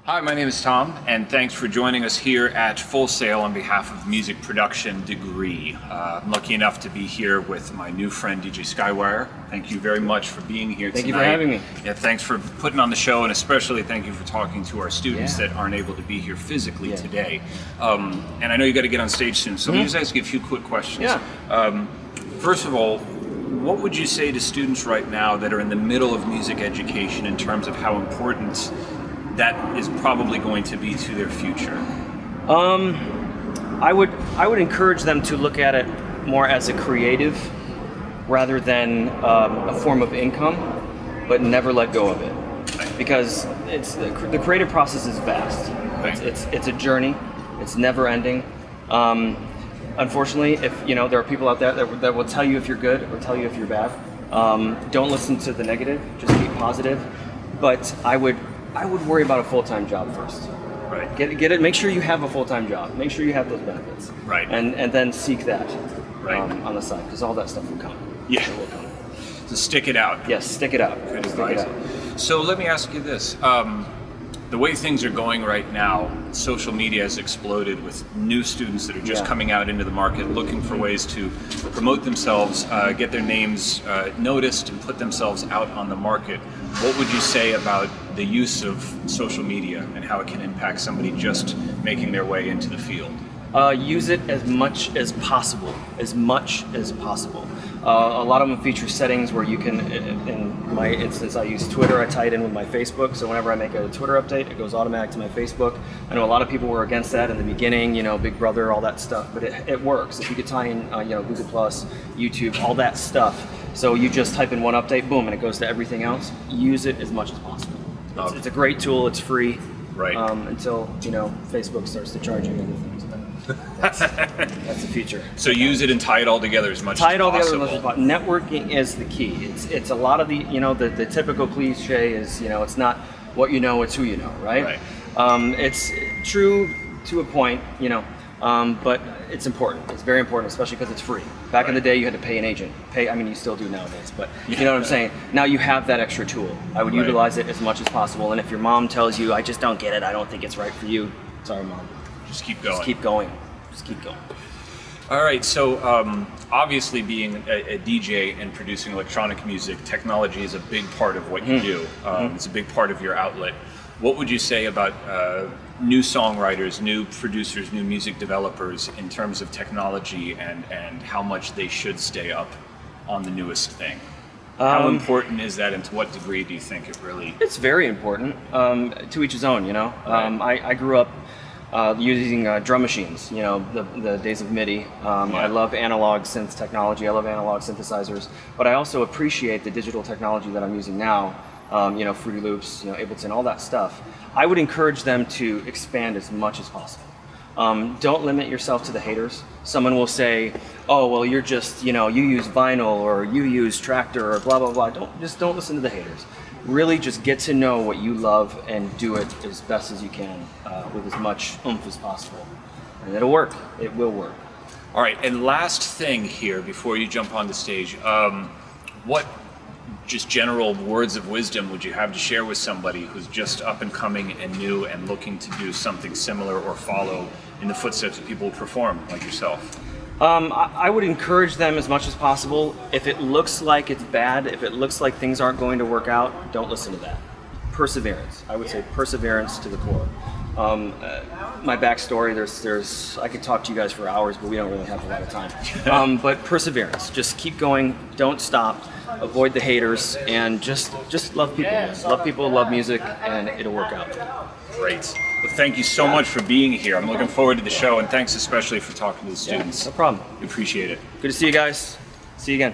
Hi, my name is Tom, and thanks for joining us here at Full Sail on behalf of Music Production Degree. I'm lucky enough to be here with my new friend, DJ Skywire. Thank you very much for being here tonight. Thank you for having me. Yeah, thanks for putting on the show, and especially thank you for talking to our students that aren't able to be here physically today. And I know you got to get on stage soon, so let me just ask you a few quick questions. First of all, what would you say to students right now that are in the middle of music education in terms of how important that is probably going to be to their future? I would encourage them to look at it more as a creative rather than a form of income, but never let go of it, because the creative process is vast. It's a journey. It's never ending. Unfortunately, if there are people out there that will tell you if you're good or tell you if you're bad, don't listen to the negative. Just be positive. But I would worry about a full-time job first. Right. Get it. Make sure you have a full-time job. Make sure you have those benefits. Right. And then seek that on the side, because all that stuff will come. Yeah. It will come. So stick it out. Yes, stick it out. Good stick advice. it out. So let me ask you this. The way things are going right now, social media has exploded with new students that are just coming out into the market looking for ways to promote themselves, get their names noticed, and put themselves out on the market. What would you say about the use of social media and how it can impact somebody just making their way into the field? Use it as much as possible. As much as possible. A lot of them feature settings where you can, in my instance, I use Twitter. I tie it in with my Facebook, so whenever I make a Twitter update, it goes automatic to my Facebook. I know a lot of people were against that in the beginning, Big Brother, all that stuff, but it works. If you could tie in, Google Plus, YouTube, all that stuff, so you just type in one update, boom, and it goes to everything else. Use it as much as possible. It's a great tool. It's free. Right. Until Facebook starts to charge you other things. That's the future. So use it and tie it all together as much as possible. Tie it all together as much as possible. Networking is the key. It's a lot of the typical cliche is it's not what you know, it's who you know, right? It's true to a point, but it's important. It's very important, especially because it's free. Back in the day, you had to pay an agent. You still do nowadays, but you know what I'm saying? Now you have that extra tool. I would utilize it as much as possible. And if your mom tells you, I just don't get it, I don't think it's right for you, sorry, Mom. Just keep going. Just keep going. Just keep going. All right, so obviously being a DJ and producing electronic music, technology is a big part of what you do. It's a big part of your outlet. What would you say about new songwriters, new producers, new music developers in terms of technology and how much they should stay up on the newest thing? How important is that, and to what degree do you think it really... It's very important. To each his own, I grew up using drum machines, the days of MIDI. I love analog synth technology. I love analog synthesizers, but I also appreciate the digital technology that I'm using now. Fruity Loops, Ableton, all that stuff. I would encourage them to expand as much as possible. Don't limit yourself to the haters. Someone will say, "Oh, well, you're just, you use vinyl or you use Tractor or blah blah blah." Don't listen to the haters. Really, just get to know what you love and do it as best as you can with as much oomph as possible, and it'll work. It will work. All right, and last thing here before you jump on the stage, what just general words of wisdom would you have to share with somebody who's just up and coming and new and looking to do something similar or follow in the footsteps of people who perform like yourself? I would encourage them as much as possible. If it looks like it's bad, if it looks like things aren't going to work out, don't listen to that. Perseverance. I would say perseverance to the core. My backstory, there's I could talk to you guys for hours, but we don't really have a lot of time. But perseverance. Just keep going. Don't stop. Avoid the haters, and just love people. Love people, love music, and it'll work out. Great. Well, thank you so much for being here. I'm looking forward to the show, and thanks especially for talking to the students. No problem. We appreciate it. Good to see you guys. See you again.